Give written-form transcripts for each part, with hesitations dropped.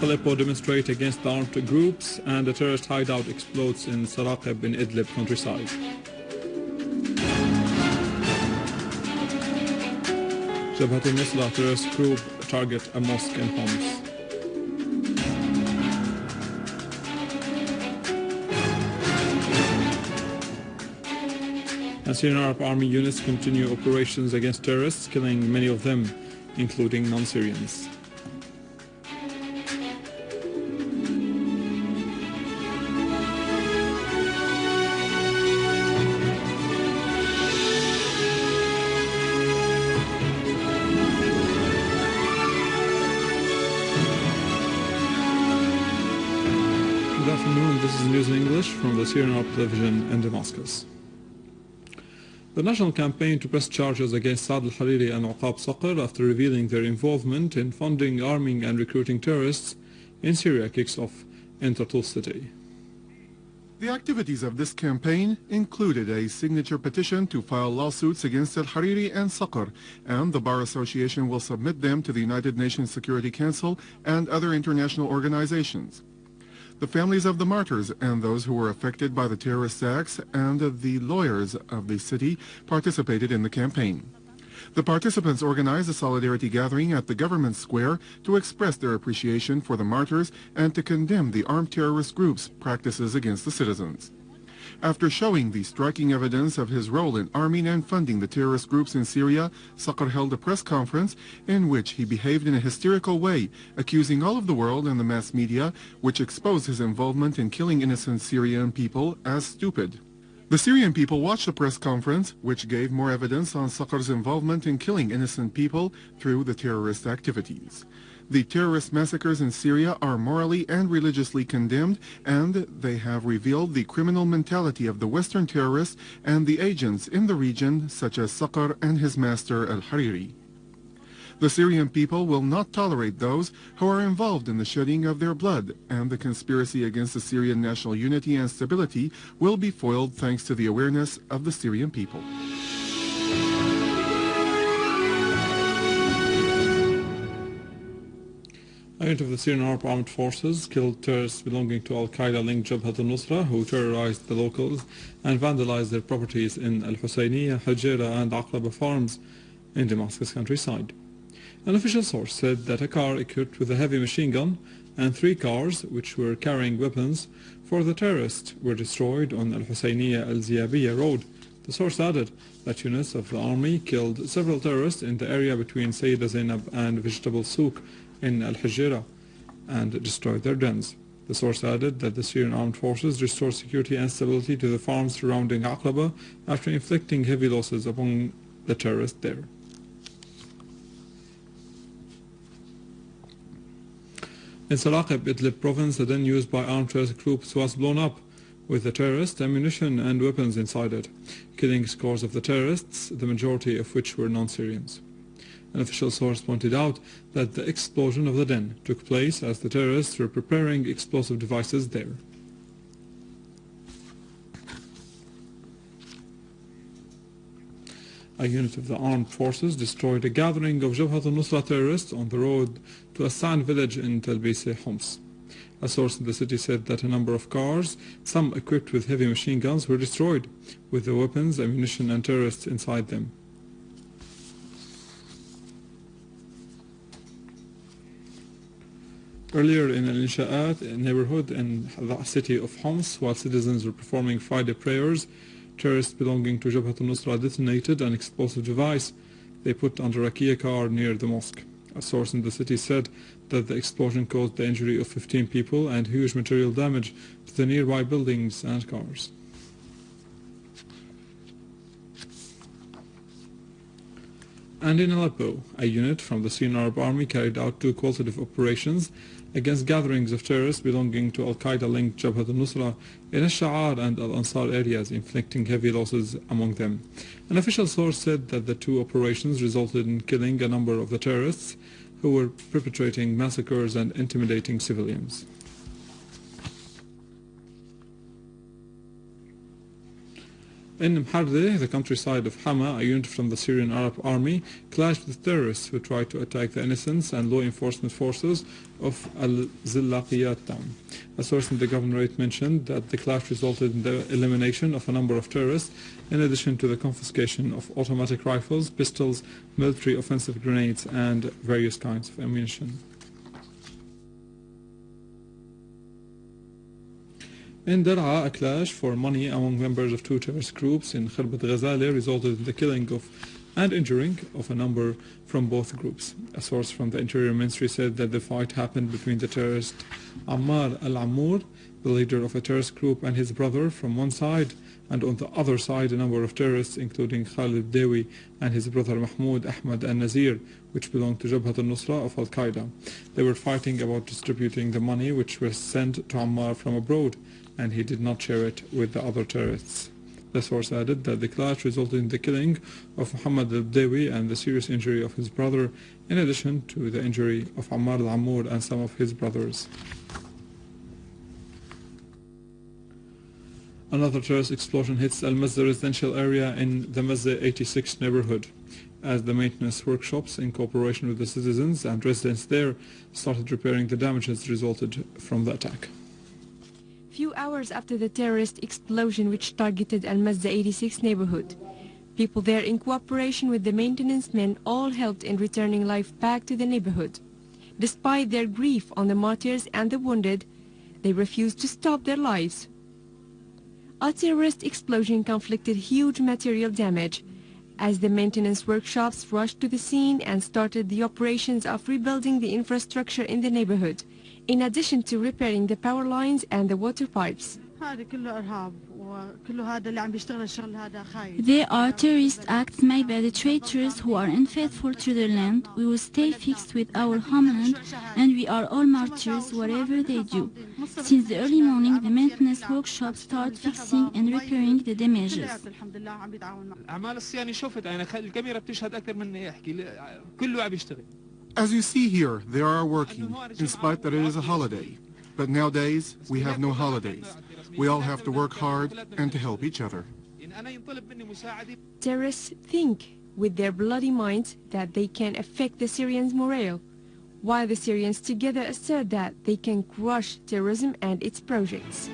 Aleppo demonstrate against the armed groups, and a terrorist hideout explodes in Saraqib in Idlib countryside. Jabhat al-Nusra terrorist group target a mosque in Homs. And Syrian Arab Army units continue operations against terrorists, killing many of them, including non-Syrians. Good afternoon, this is News in English from the Syrian Arab Television in Damascus. The national campaign to press charges against Saad al-Hariri and Uqab Saqr after revealing their involvement in funding, arming and recruiting terrorists in Syria kicks off in Tartus city. The activities of this campaign included a signature petition to file lawsuits against al-Hariri and Saqr, and the Bar Association will submit them to the United Nations Security Council and other international organizations. The families of the martyrs and those who were affected by the terrorist acts and the lawyers of the city participated in the campaign. The participants organized a solidarity gathering at the government square to express their appreciation for the martyrs and to condemn the armed terrorist groups' practices against the citizens. After showing the striking evidence of his role in arming and funding the terrorist groups in Syria, Saqr held a press conference in which he behaved in a hysterical way, accusing all of the world and the mass media, which exposed his involvement in killing innocent Syrian people, as stupid. The Syrian people watched the press conference, which gave more evidence on Saqr's involvement in killing innocent people through the terrorist activities. The terrorist massacres in Syria are morally and religiously condemned, and they have revealed the criminal mentality of the Western terrorists and the agents in the region, such as Saqr and his master al-Hariri. The Syrian people will not tolerate those who are involved in the shedding of their blood, and the conspiracy against the Syrian national unity and stability will be foiled thanks to the awareness of the Syrian people. A unit of the Syrian Arab Armed Forces killed terrorists belonging to Al-Qaeda-linked Jabhat al-Nusra who terrorized the locals and vandalized their properties in Al-Husayniya, Hajira and Aqraba farms in Damascus countryside. An official source said that a car equipped with a heavy machine gun and 3 cars which were carrying weapons for the terrorists were destroyed on Al-Husayniya Al-Ziyabiya road. The source added that units of the army killed several terrorists in the area between Sayyida Zainab and Vegetable Souk in Al-Hajira and destroyed their dens. The source added that the Syrian armed forces restored security and stability to the farms surrounding Aqraba after inflicting heavy losses upon the terrorists there. In Saraqib, Idlib province, a den used by armed terrorist groups was blown up with the terrorists, ammunition and weapons inside it, killing scores of the terrorists, the majority of which were non-Syrians. An official source pointed out that the explosion of the den took place as the terrorists were preparing explosive devices there. A unit of the armed forces destroyed a gathering of Jabhat al-Nusra terrorists on the road to a sand village in Talbise, Homs. A source in the city said that a number of cars, some equipped with heavy machine guns, were destroyed, with the weapons, ammunition and terrorists inside them. Earlier in Al-Insha'at, a neighborhood in the city of Homs, while citizens were performing Friday prayers, terrorists belonging to Jabhat al-Nusra detonated an explosive device they put under a Kia car near the mosque. A source in the city said that the explosion caused the injury of 15 people and huge material damage to the nearby buildings and cars. And in Aleppo, a unit from the Syrian Arab Army carried out 2 qualitative operations against gatherings of terrorists belonging to Al-Qaeda-linked Jabhat al-Nusra in Al-Sha'ar and Al-Ansar areas, inflicting heavy losses among them. An official source said that the 2 operations resulted in killing a number of the terrorists who were perpetrating massacres and intimidating civilians. In Mhardeh, the countryside of Hama, a unit from the Syrian Arab Army clashed with terrorists who tried to attack the innocence and law enforcement forces of Al-Zillaqiyat town. A source in the governorate mentioned that the clash resulted in the elimination of a number of terrorists, in addition to the confiscation of automatic rifles, pistols, military offensive grenades, and various kinds of ammunition. In Dar'a, a clash for money among members of two terrorist groups in Khirbat Ghazali resulted in the killing of and injuring of a number from both groups. A source from the Interior Ministry said that the fight happened between the terrorist Ammar al-Amour, the leader of a terrorist group, and his brother from one side, and on the other side a number of terrorists including Khalid Dewi and his brother Mahmoud Ahmad al-Nazir, which belonged to Jabhat al-Nusra of Al-Qaeda. They were fighting about distributing the money which was sent to Ammar from abroad, and he did not share it with the other terrorists. The source added that the clash resulted in the killing of Muhammad al-Dewi and the serious injury of his brother, in addition to the injury of Ammar al-Amour and some of his brothers. Another terrorist explosion hits Al-Mazda residential area in the Mazda 86 neighborhood, as the maintenance workshops, in cooperation with the citizens and residents there, started repairing the damages resulted from the attack. Few hours after the terrorist explosion which targeted Al-Mazda 86 neighborhood, people there in cooperation with the maintenance men all helped in returning life back to the neighborhood. Despite their grief on the martyrs and the wounded, they refused to stop their lives. A terrorist explosion inflicted huge material damage as the maintenance workshops rushed to the scene and started the operations of rebuilding the infrastructure in the neighborhood, in addition to repairing the power lines and the water pipes. They are terrorist acts made by the traitors who are unfaithful to their land. We will stay fixed with our homeland, and we are all martyrs whatever they do. Since the early morning, the maintenance workshops start fixing and repairing the damages. As you see here, they are working, in spite that it is a holiday. But nowadays, we have no holidays. We all have to work hard and to help each other. Terrorists think with their bloody minds that they can affect the Syrians' morale, while the Syrians together assert that they can crush terrorism and its projects.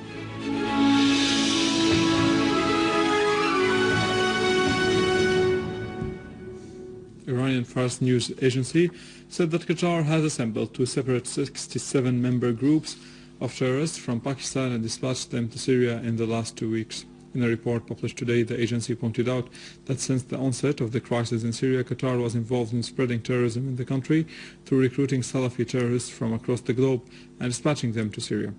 Iranian Fars news agency said that Qatar has assembled two separate 67-member groups of terrorists from Pakistan and dispatched them to Syria in the last 2 weeks. In a report published today, the agency pointed out that since the onset of the crisis in Syria, Qatar was involved in spreading terrorism in the country through recruiting Salafi terrorists from across the globe and dispatching them to Syria.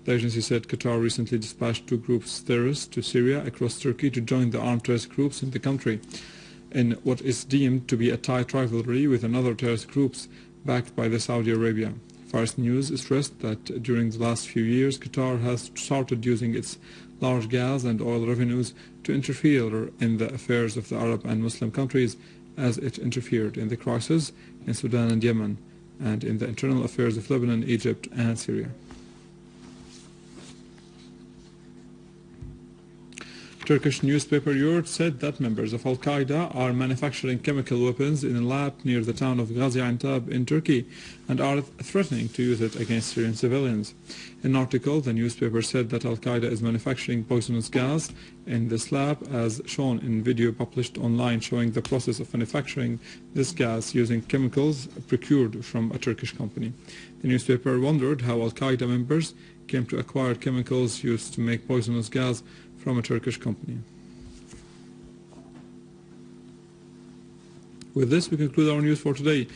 The agency said Qatar recently dispatched two groups of terrorists to Syria across Turkey to join the armed terrorist groups in the country, in what is deemed to be a tight rivalry with another terrorist groups backed by the Saudi Arabia. Fars News stressed that during the last few years, Qatar has started using its large gas and oil revenues to interfere in the affairs of the Arab and Muslim countries, as it interfered in the crisis in Sudan and Yemen, and in the internal affairs of Lebanon, Egypt, and Syria. Turkish newspaper Yurt said that members of Al-Qaeda are manufacturing chemical weapons in a lab near the town of Gaziantep in Turkey and are threatening to use it against Syrian civilians. In an article, the newspaper said that Al-Qaeda is manufacturing poisonous gas in this lab, as shown in video published online showing the process of manufacturing this gas using chemicals procured from a Turkish company. The newspaper wondered how Al-Qaeda members came to acquire chemicals used to make poisonous gas from a Turkish company. With this, we conclude our news for today.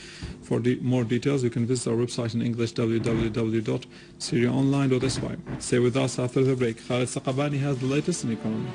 For more details, you can visit our website in English, www.syriaonline.sy. Stay with us after the break. Khalid Saqabani has the latest in economy.